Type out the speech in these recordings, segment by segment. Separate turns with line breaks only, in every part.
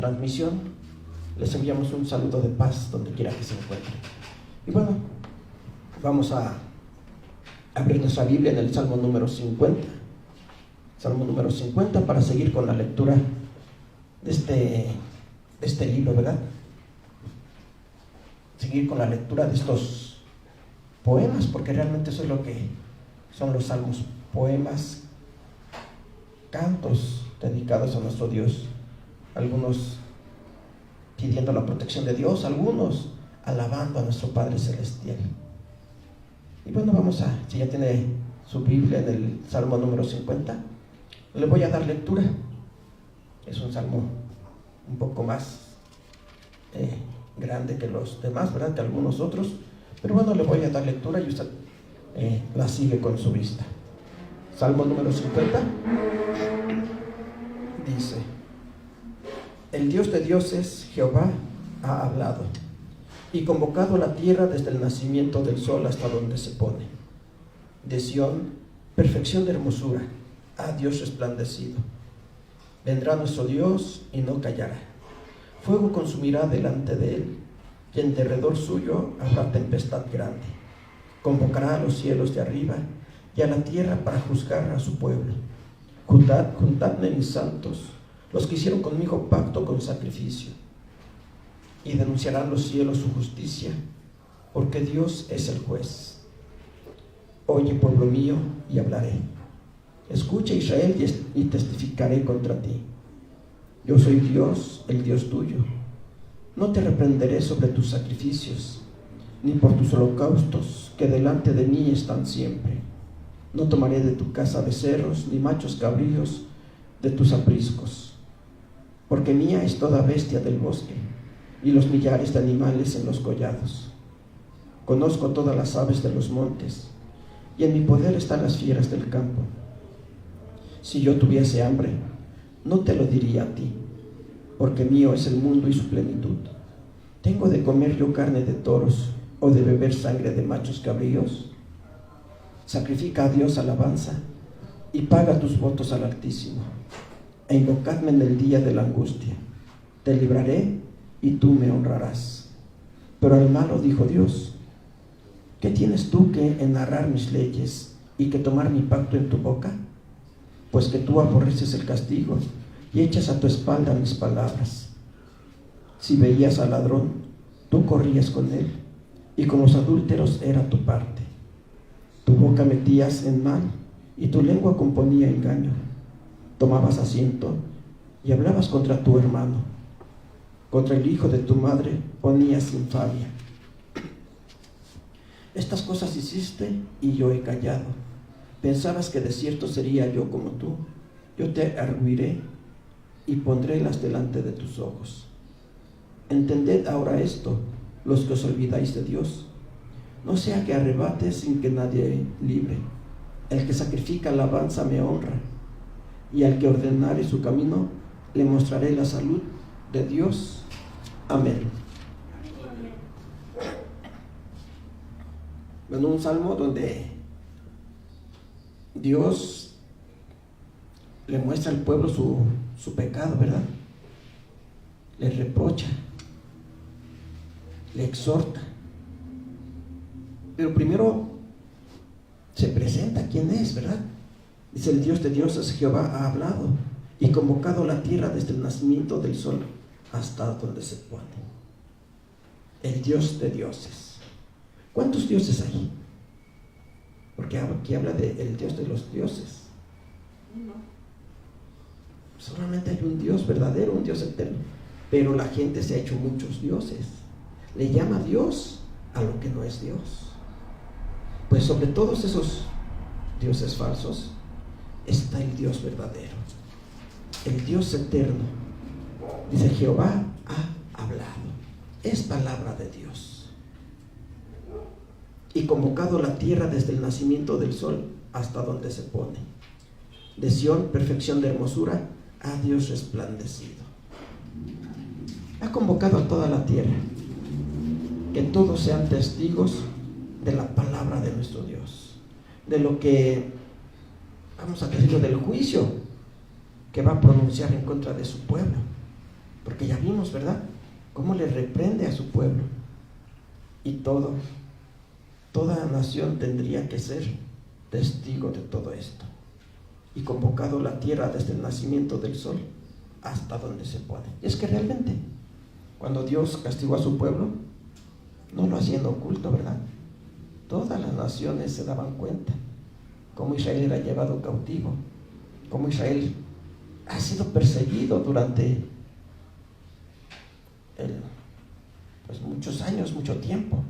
transmisión, les enviamos un saludo de paz donde quiera que se encuentren. Y bueno, vamos a abrir nuestra Biblia en el Salmo número 50. Salmo número 50 para seguir con la lectura de este libro, ¿verdad? Seguir con la lectura de estos poemas, porque realmente eso es lo que son los salmos, poemas, cantos dedicados a nuestro Dios. Algunos pidiendo la protección de Dios, algunos alabando a nuestro Padre Celestial. Y bueno, vamos a, si ya tiene su Biblia en el Salmo número 50, le voy a dar lectura. Es un salmo un poco más grande que los demás, ¿verdad? Que algunos otros, pero bueno, le voy a dar lectura y usted la sigue con su vista. Salmo número 50 dice: el Dios de dioses, Jehová, ha hablado y convocado a la tierra desde el nacimiento del sol hasta donde se pone. De Sión, perfección de hermosura, ha Dios resplandecido. Vendrá nuestro Dios y no callará. Fuego consumirá delante de él, y en derredor suyo habrá tempestad grande. Convocará a los cielos de arriba y a la tierra para juzgar a su pueblo. Juntadme mis santos, los que hicieron conmigo pacto con sacrificio, y denunciarán los cielos su justicia, porque Dios es el juez. Oye, pueblo mío, y hablaré. Escucha, Israel, y testificaré contra ti. Yo soy Dios, el Dios tuyo. No te reprenderé sobre tus sacrificios, ni por tus holocaustos, que delante de mí están siempre. No tomaré de tu casa becerros, ni machos cabríos de tus apriscos, porque mía es toda bestia del bosque, y los millares de animales en los collados. Conozco todas las aves de los montes, y en mi poder están las fieras del campo. Si yo tuviese hambre, no te lo diría a ti, porque mío es el mundo y su plenitud. ¿Tengo de comer yo carne de toros, o de beber sangre de machos cabríos? Sacrifica a Dios alabanza, y paga tus votos al Altísimo, e invocadme en el día de la angustia. Te libraré, y tú me honrarás. Pero al malo dijo Dios: ¿qué tienes tú que enarrar mis leyes y que tomar mi pacto en tu boca? Pues que tú aborreces el castigo y echas a tu espalda mis palabras. Si veías al ladrón, tú corrías con él, y con los adúlteros era tu parte. Tu boca metías en mal, y tu lengua componía engaño. Tomabas asiento y hablabas contra tu hermano. Contra el hijo de tu madre ponías infamia. Estas cosas hiciste y yo he callado. Pensabas que de cierto sería yo como tú. Yo te arguiré y pondrélas delante de tus ojos. Entended ahora esto, los que os olvidáis de Dios. No sea que arrebate sin que nadie libre. El que sacrifica alabanza me honra, y al que ordenare su camino le mostraré la salud de Dios. Amén. Bueno, un salmo donde Dios le muestra al pueblo su pecado, ¿verdad? Le reprocha, le exhorta, pero primero se presenta quién es, ¿verdad? Dice: el Dios de dioses, Jehová, ha hablado y convocado la tierra desde el nacimiento del sol hasta donde se pone. El Dios de dioses. ¿Cuántos dioses hay? Porque aquí habla de el Dios de los dioses. Solamente hay un Dios verdadero, un Dios eterno, pero la gente se ha hecho muchos dioses. Le llama Dios a lo que no es Dios. Pues sobre todos esos dioses falsos está el Dios verdadero, el Dios eterno. Dice: Jehová ha hablado. Es palabra de Dios. Y convocado la tierra desde el nacimiento del sol hasta donde se pone. De Sión, perfección de hermosura, ha Dios resplandecido. Ha convocado a toda la tierra, que todos sean testigos de la palabra de nuestro Dios, de lo que, vamos a decirlo, del juicio que va a pronunciar en contra de su pueblo. Porque ya vimos, ¿verdad?, cómo le reprende a su pueblo. Y toda nación tendría que ser testigo de todo esto. Y convocado la tierra desde el nacimiento del sol hasta donde se pone. Es que realmente, cuando Dios castigó a su pueblo, no lo hacía en oculto, ¿verdad? Todas las naciones se daban cuenta cómo Israel era llevado cautivo, cómo Israel ha sido perseguido durante muchos años, mucho tiempo.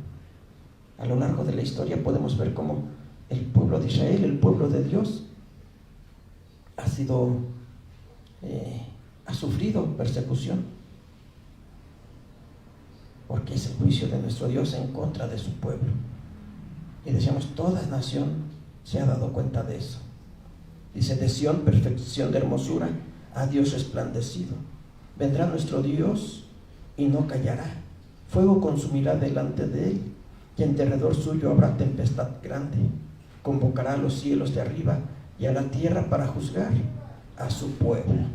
A lo largo de la historia podemos ver cómo el pueblo de Israel, el pueblo de Dios, ha sufrido persecución, porque es el juicio de nuestro Dios en contra de su pueblo. Y decíamos, toda nación se ha dado cuenta de eso. Dice, de Sión, perfección de hermosura, ha Dios resplandecido. Vendrá nuestro Dios y no callará. Fuego consumirá delante de él, y en derredor suyo habrá tempestad grande. Convocará a los cielos de arriba y a la tierra para juzgar a su pueblo.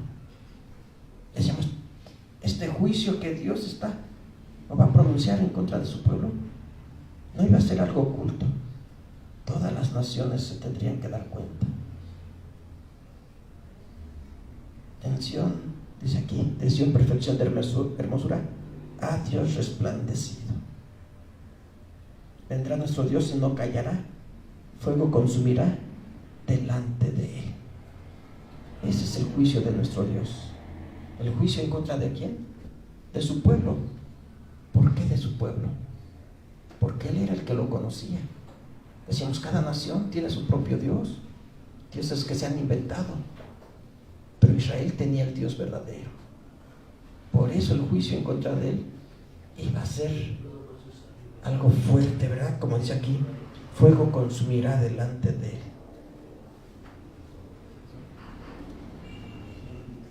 Decíamos, este juicio que Dios va a pronunciar en contra de su pueblo, no iba a ser algo oculto. Todas las naciones se tendrían que dar cuenta. Atención, dice aquí, de Sión, perfección de hermosura, ha Dios resplandecido. Vendrá nuestro Dios y no callará. Fuego consumirá delante de él. Ese es el juicio de nuestro Dios. ¿El juicio en contra de quién? De su pueblo. ¿Por qué de su pueblo? Porque él era el que lo conocía. Decíamos, cada nación tiene su propio Dios, dioses que se han inventado, pero Israel tenía el Dios verdadero. Por eso el juicio en contra de él iba a ser algo fuerte, ¿verdad? Como dice aquí, fuego consumirá delante de él.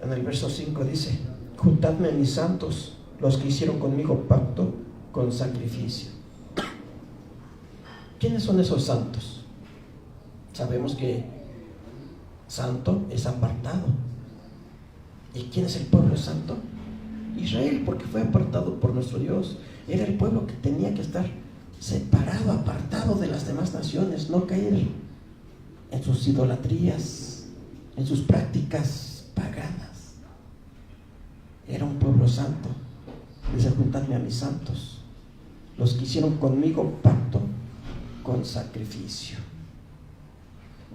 En el verso 5 dice, juntadme a mis santos, los que hicieron conmigo pacto con sacrificio. ¿Quiénes son esos santos? Sabemos que santo es apartado. ¿Y quién es el pueblo santo? Israel, porque fue apartado por nuestro Dios. Era el pueblo que tenía que estar separado, apartado de las demás naciones, no caer en sus idolatrías, en sus prácticas paganas. Era un pueblo santo. Dice, juntadme a mis santos, los que hicieron conmigo pacto con sacrificio.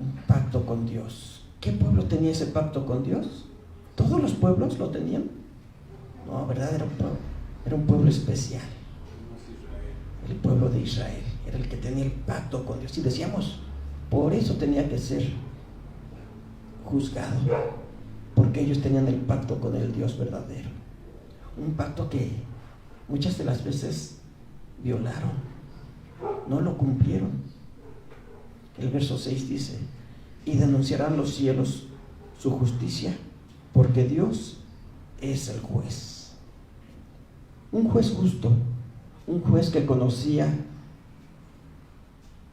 Un pacto con Dios. ¿Qué pueblo tenía ese pacto con Dios? ¿Todos los pueblos lo tenían? No, ¿verdad? Era un pueblo especial. El pueblo de Israel era el que tenía el pacto con Dios. Y decíamos, por eso tenía que ser juzgado, porque ellos tenían el pacto con el Dios verdadero. Un pacto que muchas de las veces violaron, no lo cumplieron. El verso 6 dice, y denunciarán los cielos su justicia, porque Dios es el juez. Un juez justo, un juez que conocía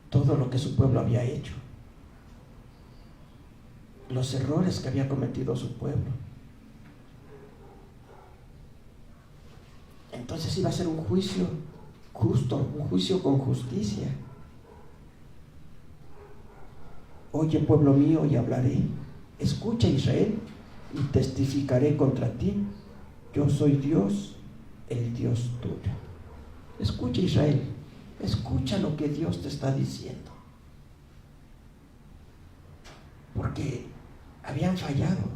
todo lo que su pueblo había hecho, los errores que había cometido su pueblo. Entonces iba a ser un juicio justo, un juicio con justicia. Oye, pueblo mío, y hablaré. Escucha, Israel, y testificaré contra ti. Yo soy Dios, el Dios tuyo. Escucha, Israel, escucha lo que Dios te está diciendo. Porque habían fallado,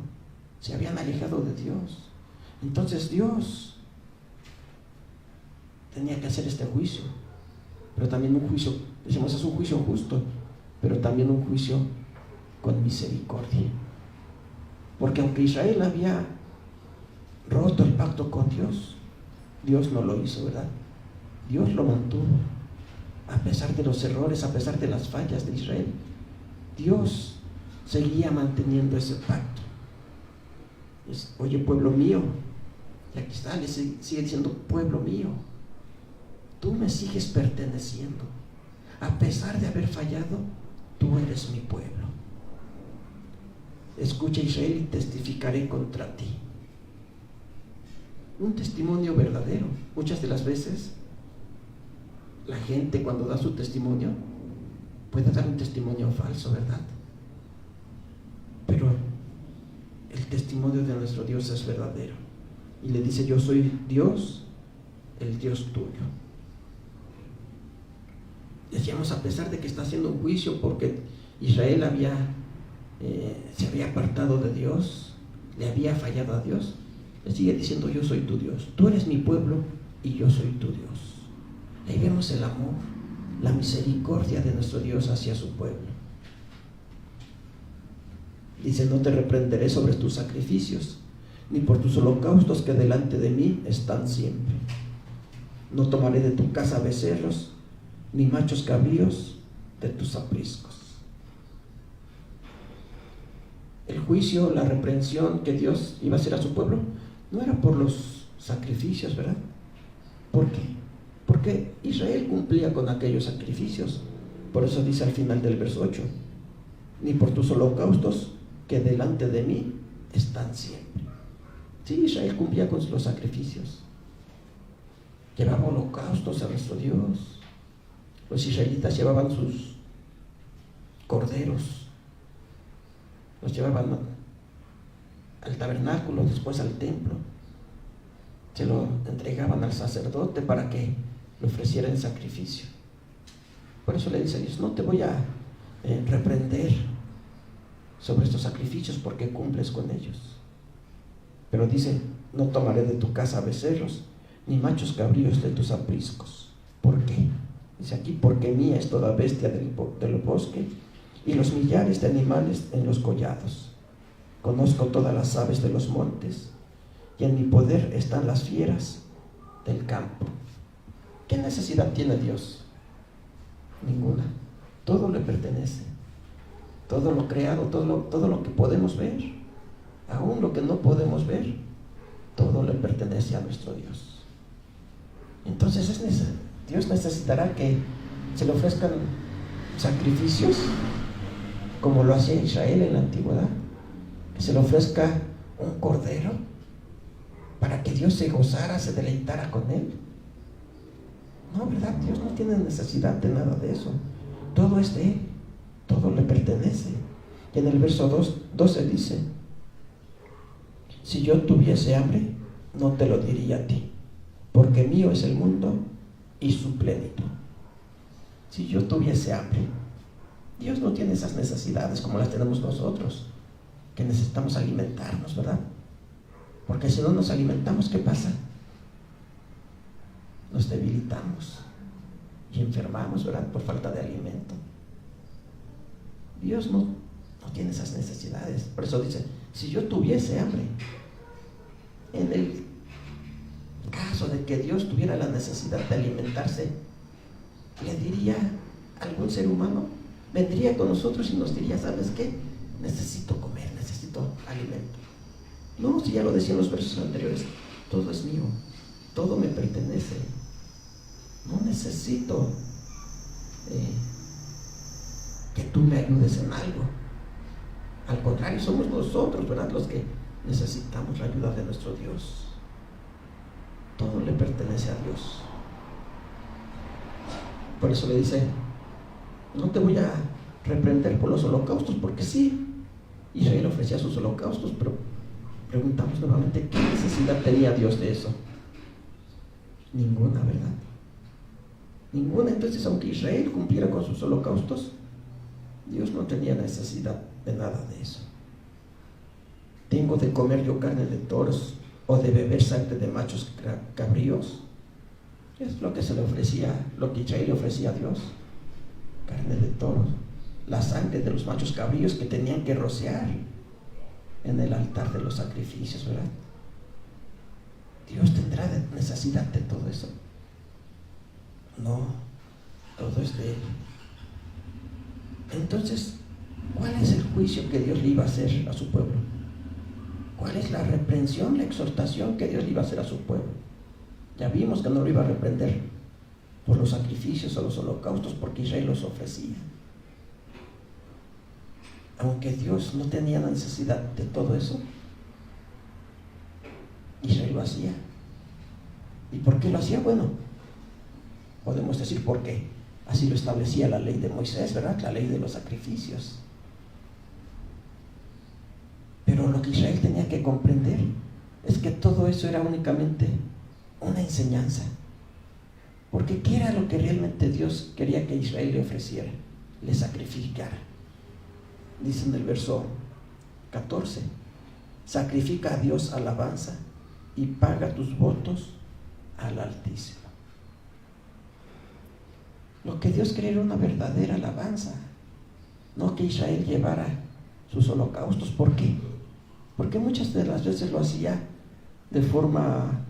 se habían alejado de Dios. Entonces Dios tenía que hacer este juicio, pero también un juicio, decimos, es un juicio justo, pero también un juicio con misericordia. Porque aunque Israel había roto el pacto con Dios, Dios no lo hizo, ¿verdad? Dios lo mantuvo. A pesar de los errores, a pesar de las fallas de Israel, Dios seguía manteniendo ese pacto. Oye, pueblo mío, y aquí está, le sigue diciendo, pueblo mío, tú me sigues perteneciendo. A pesar de haber fallado, tú eres mi pueblo. Escucha, Israel, y testificaré contra ti. un testimonio verdadero. Muchas de las veces la gente, cuando da su testimonio, puede dar un testimonio falso, ¿verdad? Pero el testimonio de nuestro Dios es verdadero. Y le dice: yo soy Dios, el Dios tuyo. Decíamos, a pesar de que está haciendo un juicio porque Israel se había apartado de Dios, le había fallado a Dios, le sigue diciendo: yo soy tu Dios, tú eres mi pueblo y yo soy tu Dios. Ahí vemos el amor, la misericordia de nuestro Dios hacia su pueblo. Dice: no te reprenderé sobre tus sacrificios, ni por tus holocaustos que delante de mí están siempre. No tomaré de tu casa becerros, ni machos cabríos de tus apriscos. El juicio, la reprensión que Dios iba a hacer a su pueblo, no era por los sacrificios, ¿verdad? ¿Por qué? Porque Israel cumplía con aquellos sacrificios. Por eso dice al final del verso 8: ni por tus holocaustos que delante de mí están siempre. Sí, Israel cumplía con los sacrificios, llevaba holocaustos a nuestro Dios. Los israelitas llevaban sus corderos, los llevaban al tabernáculo, después al templo, se lo entregaban al sacerdote para que le ofreciera en sacrificio. Por eso le dice a Dios: no te voy a reprender sobre estos sacrificios porque cumples con ellos. Pero dice: no tomaré de tu casa becerros, ni machos cabríos de tus apriscos. ¿Por qué? Dice aquí: porque mía es toda bestia del bosque, y los millares de animales en los collados. Conozco todas las aves de los montes, y en mi poder están las fieras del campo. ¿Qué necesidad tiene Dios? Ninguna. Todo le pertenece. Todo lo creado, todo lo que podemos ver, aún lo que no podemos ver, todo le pertenece a nuestro Dios. Entonces Dios necesitará que se le ofrezcan sacrificios como lo hacía Israel en la antigüedad, que se le ofrezca un cordero para que Dios se gozara, se deleitara con él. No, ¿verdad? Dios no tiene necesidad de nada de eso. Todo es de él, todo le pertenece. Y en el verso 12 dice: si yo tuviese hambre, no te lo diría a ti, porque mío es el mundo y su plenitud. Si yo tuviese hambre, Dios no tiene esas necesidades como las tenemos nosotros, que necesitamos alimentarnos, ¿verdad? Porque si no nos alimentamos, ¿qué pasa? Nos debilitamos y enfermamos, ¿verdad? Por falta de alimento. Dios no tiene esas necesidades. Por eso dice: si yo tuviese hambre. En el caso de que Dios tuviera la necesidad de alimentarse, le diría a algún ser humano, vendría con nosotros y nos diría: ¿sabes qué? Necesito comer, necesito alimento. No, si ya lo decían los versos anteriores: todo es mío, todo me pertenece, no necesito que tú me ayudes en algo. Al contrario, somos nosotros, ¿verdad?, los que necesitamos la ayuda de nuestro Dios. Todo le pertenece a Dios. Por eso le dice: no te voy a reprender por los holocaustos, porque sí, Israel ofrecía sus holocaustos, pero preguntamos nuevamente: ¿qué necesidad tenía Dios de eso? Ninguna, ¿verdad? Ninguna. Entonces, aunque Israel cumpliera con sus holocaustos, Dios no tenía necesidad de nada de eso. ¿Tengo de comer yo carne de toros o de beber sangre de machos cabríos? Es lo que se le ofrecía, lo que Israel le ofrecía a Dios: carne de toros, la sangre de los machos cabríos que tenían que rociar en el altar de los sacrificios, ¿verdad? ¿Dios tendrá necesidad de todo eso? No, todo es de él. Entonces, ¿cuál es el juicio que Dios le iba a hacer a su pueblo? ¿Cuál es la reprensión, la exhortación que Dios le iba a hacer a su pueblo? Ya vimos que no lo iba a reprender por los sacrificios o los holocaustos, porque Israel los ofrecía. Aunque Dios no tenía necesidad de todo eso, Israel lo hacía. ¿Y por qué lo hacía? Bueno, podemos decir por qué. Así lo establecía la ley de Moisés, ¿verdad? La ley de los sacrificios. Pero lo que Israel tenía que comprender es que todo eso era únicamente una enseñanza. Porque ¿qué era lo que realmente Dios quería que Israel le ofreciera? Le sacrificara. Dice en el verso 14: sacrifica a Dios alabanza y paga tus votos al Altísimo. Lo que Dios quería era una verdadera alabanza, no que Israel llevara sus holocaustos. ¿Por qué? Porque muchas de las veces lo hacía de forma,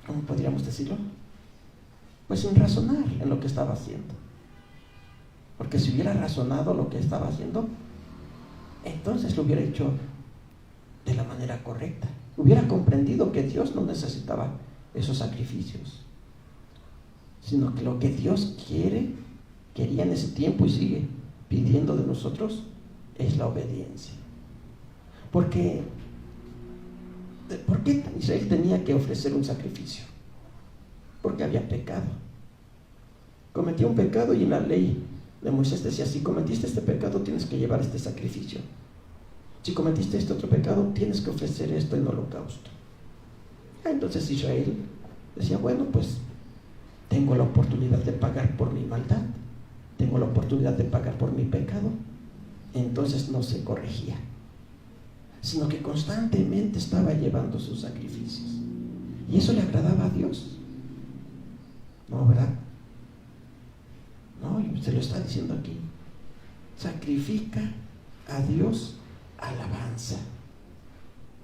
¿cómo podríamos decirlo? Pues sin razonar en lo que estaba haciendo. Porque si hubiera razonado lo que estaba haciendo, entonces lo hubiera hecho de la manera correcta. Hubiera comprendido que Dios no necesitaba esos sacrificios, sino que lo que Dios quería en ese tiempo y sigue pidiendo de nosotros es la obediencia. ¿Por qué Israel tenía que ofrecer un sacrificio? Porque había pecado. Cometía un pecado y en la ley de Moisés decía: si cometiste este pecado tienes que llevar este sacrificio. Si cometiste este otro pecado tienes que ofrecer esto en holocausto. Entonces Israel decía: bueno, pues tengo la oportunidad de pagar por mi maldad, tengo la oportunidad de pagar por mi pecado. Entonces no se corregía, sino que constantemente estaba llevando sus sacrificios. Y eso le agradaba a Dios. ¿No, verdad? No, se lo está diciendo aquí. Sacrifica a Dios alabanza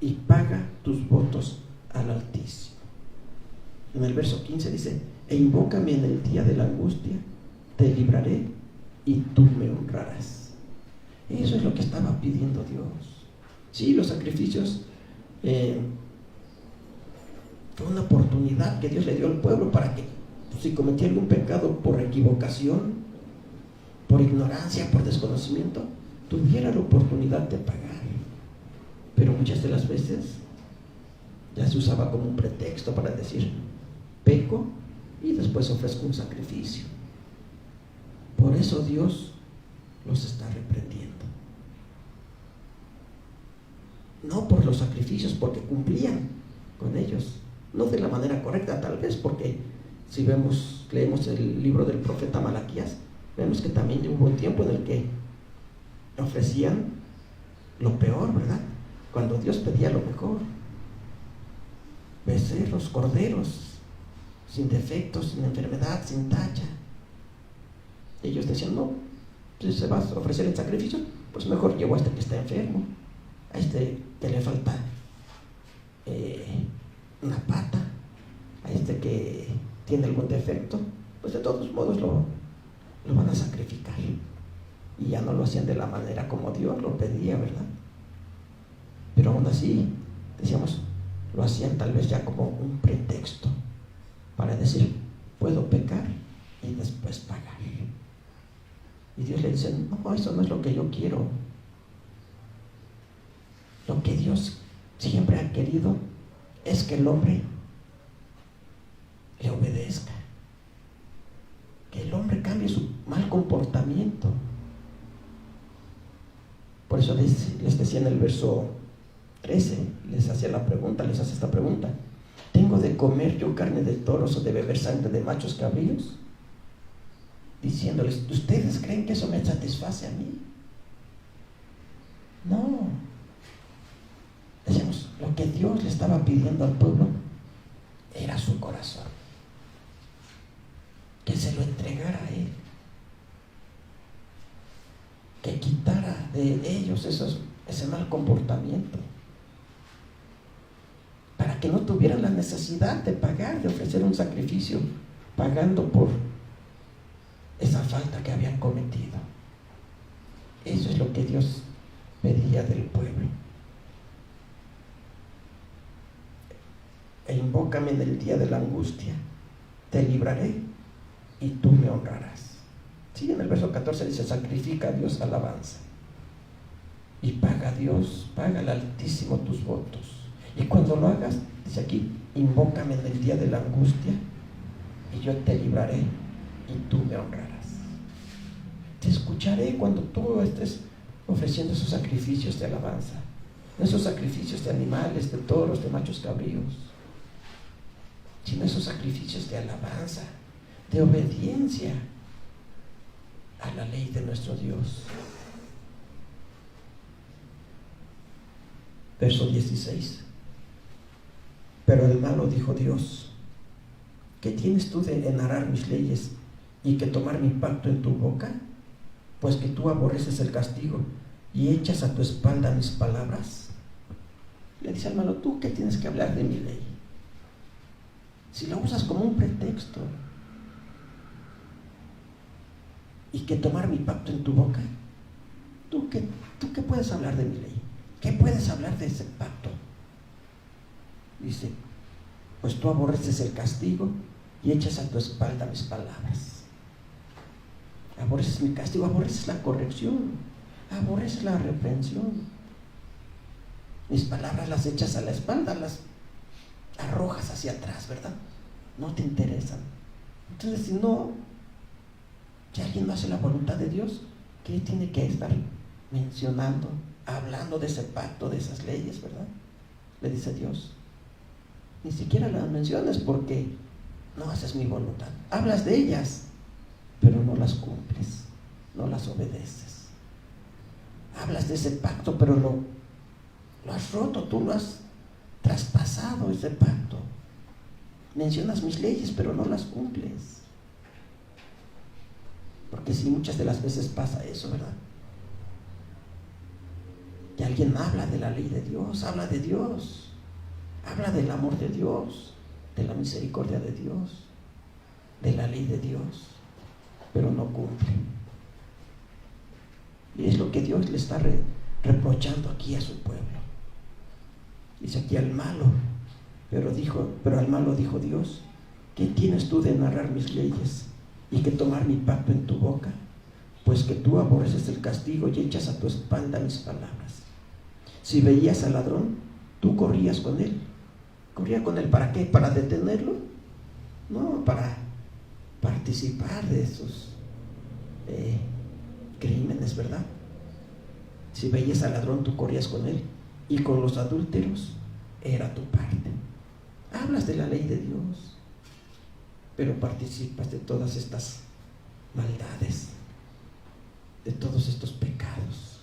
y paga tus votos al Altísimo. En el verso 15 dice: e invócame en el día de la angustia, te libraré y tú me honrarás. Eso es lo que estaba pidiendo Dios. Sí, los sacrificios fue una oportunidad que Dios le dio al pueblo para que, si cometía algún pecado por equivocación, por ignorancia, por desconocimiento, tuviera la oportunidad de pagar. Pero muchas de las veces ya se usaba como un pretexto para decir: peco y después ofrezco un sacrificio. Por eso Dios los está reprendiendo. No por los sacrificios, porque cumplían con ellos, no de la manera correcta, tal vez, porque si leemos el libro del profeta Malaquías, vemos que también hubo un tiempo en el que ofrecían lo peor, ¿verdad? Cuando Dios pedía lo mejor: becerros, corderos, sin defectos, sin enfermedad, sin tacha. Ellos decían: no, si se va a ofrecer el sacrificio, pues mejor llevo a este que está enfermo, a este que le falta una pata, a este que tiene algún defecto, pues de todos modos lo van a sacrificar. Y ya no lo hacían de la manera como Dios lo pedía, ¿verdad? Pero aún así, decíamos, lo hacían tal vez ya como un pretexto para decir: puedo pecar y después pagar. Y Dios le dice: no, eso no es lo que yo quiero. Lo que Dios siempre ha querido es que el hombre le obedezca, que el hombre cambie su mal comportamiento. Por eso les decía en el verso 13, les hace esta pregunta: ¿tengo de comer yo carne de toros o de beber sangre de machos cabríos? Diciéndoles: ¿ustedes creen que eso me satisface a mí? No. Decíamos, lo que Dios le estaba pidiendo al pueblo era su corazón, que se lo entregara a Él, que quitara de ellos ese mal comportamiento, para que no tuvieran la necesidad de pagar, de ofrecer un sacrificio, pagando por esa falta que habían cometido. Eso es lo que Dios pedía del pueblo. E invócame en el día de la angustia, te libraré y tú me honrarás. Sí, en el verso 14 dice: sacrifica a Dios alabanza y paga a Dios, paga al Altísimo tus votos. Y cuando lo hagas, dice aquí, invócame en el día de la angustia y yo te libraré y tú me honrarás. Te escucharé cuando tú estés ofreciendo esos sacrificios de alabanza, esos sacrificios de animales, de toros, de machos cabríos, sino esos sacrificios de alabanza, de obediencia a la ley de nuestro Dios. Verso 16. Pero el malo dijo Dios: ¿qué tienes tú de enarrar mis leyes y que tomar mi pacto en tu boca? Pues que tú aborreces el castigo y echas a tu espalda mis palabras. Le dice al malo: ¿tú qué tienes que hablar de mi ley? Si la usas como un pretexto, y que tomar mi pacto en tu boca, ¿tú qué puedes hablar de mi ley? ¿Qué puedes hablar de ese pacto? Dice: pues tú aborreces el castigo y echas a tu espalda mis palabras. Aborreces mi castigo, aborreces la corrección, aborreces la reprensión. Mis palabras las echas a la espalda, las arrojas hacia atrás, ¿verdad? No te interesan. Entonces, si alguien no hace la voluntad de Dios, ¿qué tiene que estar mencionando, hablando de ese pacto, de esas leyes, verdad? Le dice Dios: ni siquiera las menciones porque no haces mi voluntad. Hablas de ellas, pero no las cumples, no las obedeces. Hablas de ese pacto, pero lo has roto, tú lo has traspasado, ese pacto. Mencionas mis leyes, pero no las cumples. Porque sí, muchas de las veces pasa eso, ¿verdad? Que alguien habla de la ley de Dios, habla de Dios, habla del amor de Dios, de la misericordia de Dios, de la ley de Dios, pero no cumple. Y es lo que Dios le está reprochando aquí a su pueblo. Dice aquí al malo, pero al malo dijo Dios: ¿qué tienes tú de narrar mis leyes y que tomar mi pacto en tu boca? Pues que tú aborreces el castigo y echas a tu espalda mis palabras. Si veías al ladrón, tú corrías con él. ¿Corría con él para qué? ¿Para detenerlo? No, para participar de esos crímenes, ¿verdad? Si veías al ladrón, tú corrías con él, y con los adúlteros era tu parte. Hablas de la ley de Dios, pero participas de todas estas maldades, de todos estos pecados.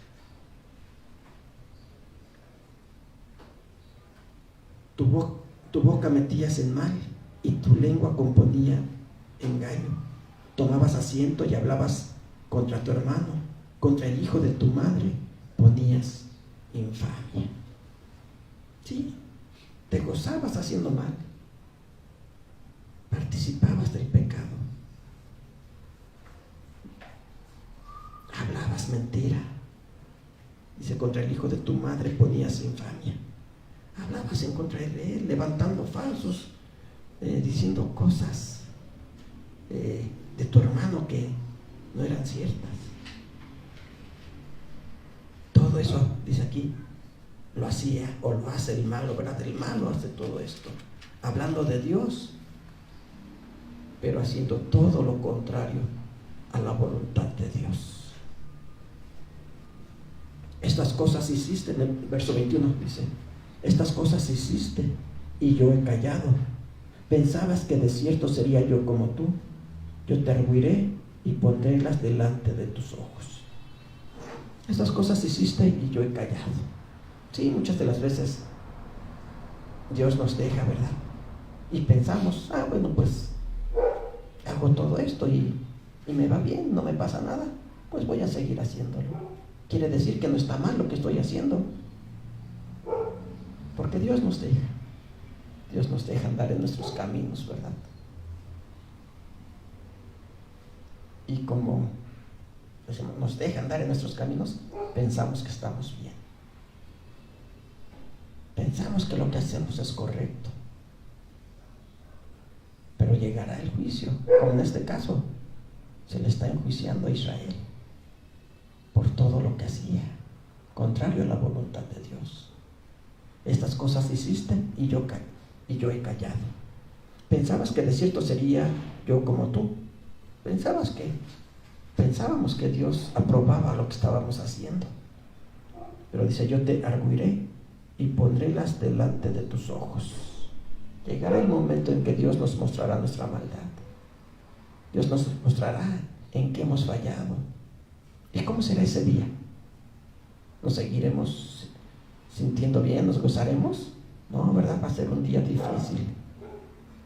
Tu boca metías en mal y tu lengua componía engaño. Tomabas asiento y hablabas contra tu hermano, contra el hijo de tu madre ponías infamia. Sí, te gozabas haciendo mal, participabas del pecado, hablabas mentira. Dice: contra el hijo de tu madre ponías infamia. Hablabas en contra de él, levantando falsos, diciendo cosas de tu hermano que no eran ciertas. Todo eso, dice aquí, lo hacía o lo hace el malo, ¿verdad? El malo hace todo esto, hablando de Dios, pero haciendo todo lo contrario a la voluntad de Dios. Estas cosas hiciste, en el verso 21 dice: estas cosas hiciste y yo he callado. Pensabas que de cierto sería yo como tú. Yo te arguiré y pondrélas delante de tus ojos. Estas cosas hiciste y yo he callado. Sí, muchas de las veces Dios nos deja, ¿verdad? Y pensamos: bueno, pues hago todo esto y me va bien, no me pasa nada, pues voy a seguir haciéndolo. Quiere decir que no está mal lo que estoy haciendo, porque Dios nos deja andar en nuestros caminos, ¿verdad? Y como nos deja andar en nuestros caminos, pensamos que estamos bien, pensamos que lo que hacemos es correcto, pero llegará el juicio, como en este caso se le está enjuiciando a Israel por todo lo que hacía contrario a la voluntad de Dios. Estas cosas hiciste y yo y yo he callado. Pensabas que de cierto sería yo como tú. Pensábamos que Dios aprobaba lo que estábamos haciendo. Pero dice, yo te arguiré y pondrélas delante de tus ojos. Llegará el momento en que Dios nos mostrará nuestra maldad. Dios nos mostrará en qué hemos fallado. ¿Y cómo será ese día? ¿Nos seguiremos sintiendo bien? ¿Nos gozaremos? No, ¿verdad? Va a ser un día difícil.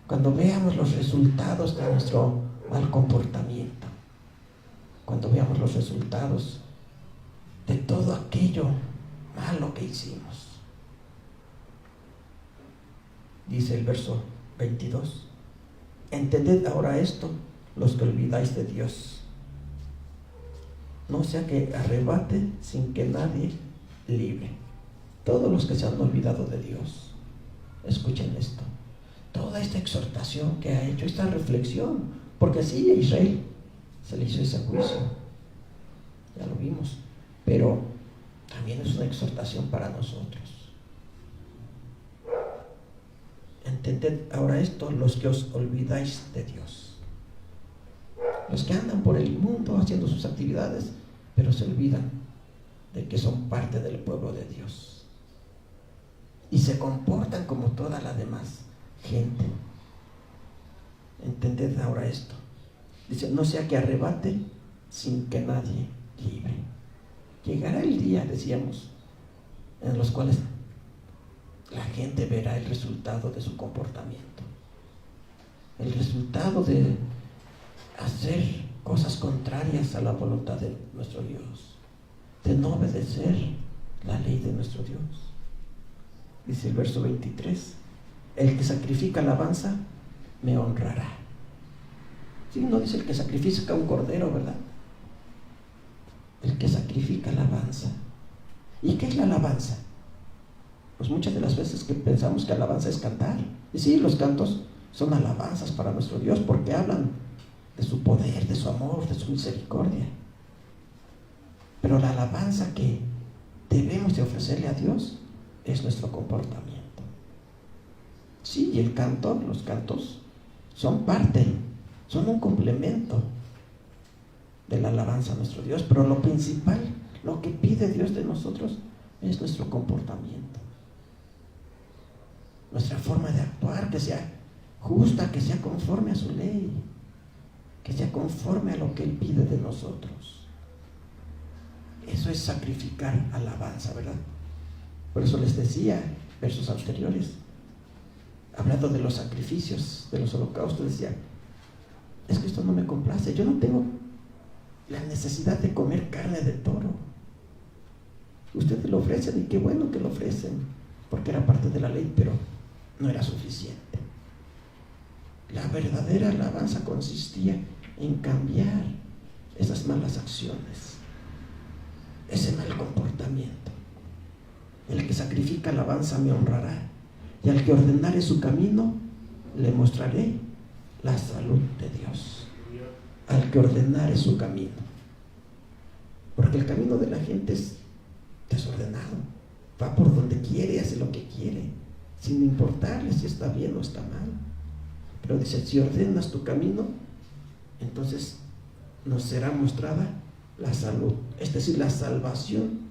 Cuando veamos los resultados de nuestro mal comportamiento, cuando veamos los resultados de todo aquello malo que hicimos. Dice el verso 22, entended ahora esto, los que olvidáis de Dios, no sea que arrebate sin que nadie libre. Todos los que se han olvidado de Dios, escuchen esto, toda esta exhortación que ha hecho, esta reflexión, porque sí, a Israel se le hizo ese juicio, ya lo vimos, pero también es una exhortación para nosotros. Entended ahora esto, los que os olvidáis de Dios, los que andan por el mundo haciendo sus actividades, pero se olvidan de que son parte del pueblo de Dios y se comportan como toda la demás gente. Entended ahora esto. Dice, no sea que arrebate sin que nadie libre. Llegará el día, decíamos, en los cuales la gente verá el resultado de su comportamiento, el resultado de hacer cosas contrarias a la voluntad de nuestro Dios, de no obedecer la ley de nuestro Dios. Dice el verso 23, el que sacrifica alabanza me honrará. Sí, no dice el que sacrifica un cordero, ¿verdad? El que sacrifica alabanza. ¿Y qué es la alabanza? Pues muchas de las veces que pensamos que alabanza es cantar. Y sí, los cantos son alabanzas para nuestro Dios porque hablan de su poder, de su amor, de su misericordia. Pero la alabanza que debemos de ofrecerle a Dios es nuestro comportamiento. Sí, y el canto, los cantos son parte, son un complemento de la alabanza a nuestro Dios, pero lo principal, lo que pide Dios de nosotros es nuestro comportamiento, nuestra forma de actuar, que sea justa, que sea conforme a su ley, que sea conforme a lo que Él pide de nosotros. Eso es sacrificar alabanza, ¿verdad? Por eso les decía, versos anteriores, hablando de los sacrificios, de los holocaustos, decía, es que esto no me complace, yo no tengo la necesidad de comer carne de toro. Ustedes lo ofrecen y qué bueno que lo ofrecen, porque era parte de la ley, pero no era suficiente. La verdadera alabanza consistía en cambiar esas malas acciones, ese mal comportamiento. El que sacrifica alabanza me honrará, y al que ordenare su camino, le mostraré la salud de Dios. Al que ordenare su camino. Porque el camino de la gente es desordenado. Va por donde quiere, hace lo que quiere, sin importarle si está bien o está mal. Pero dice, si ordenas tu camino, entonces nos será mostrada la salud, es decir, la salvación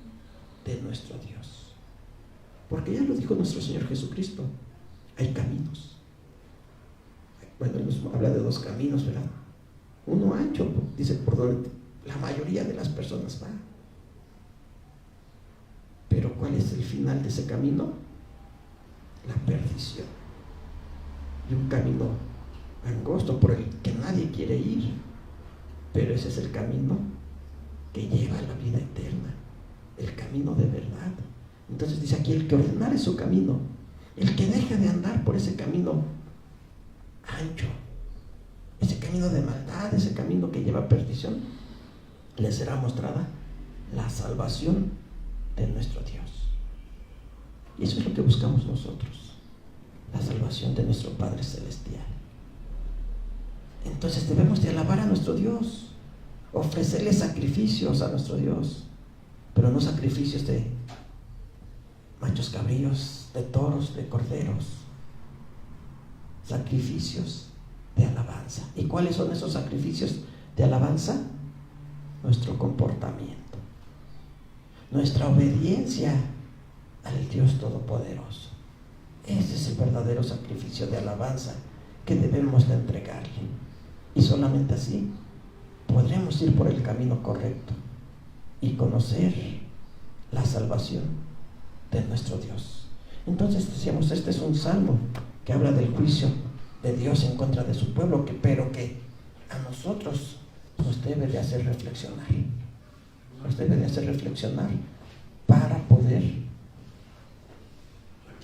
de nuestro Dios. Porque ya lo dijo nuestro Señor Jesucristo, hay caminos. Bueno, Él nos habla de dos caminos, ¿verdad? Uno ancho, dice, por donde la mayoría de las personas va. Pero ¿cuál es el final de ese camino? La perdición. Y un camino angosto por el que nadie quiere ir, pero ese es el camino que lleva a la vida eterna, el camino de verdad. Entonces dice aquí, el que ordenare su camino, el que deje de andar por ese camino ancho, ese camino de maldad, ese camino que lleva a perdición, le será mostrada la salvación de nuestro Dios. Y eso es lo que buscamos nosotros, la salvación de nuestro Padre Celestial. Entonces debemos de alabar a nuestro Dios, ofrecerle sacrificios a nuestro Dios, pero no sacrificios de machos cabríos, de toros, de corderos, sacrificios de alabanza. ¿Y cuáles son esos sacrificios de alabanza? Nuestro comportamiento, nuestra obediencia al Dios Todopoderoso. Ese es el verdadero sacrificio de alabanza que debemos de entregarle. Y solamente así podremos ir por el camino correcto y conocer la salvación de nuestro Dios. Entonces decíamos, este es un salmo que habla del juicio de Dios en contra de su pueblo, pero que a nosotros nos debe de hacer reflexionar. Nos debe de hacer reflexionar para poder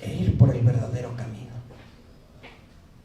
ir por el verdadero camino.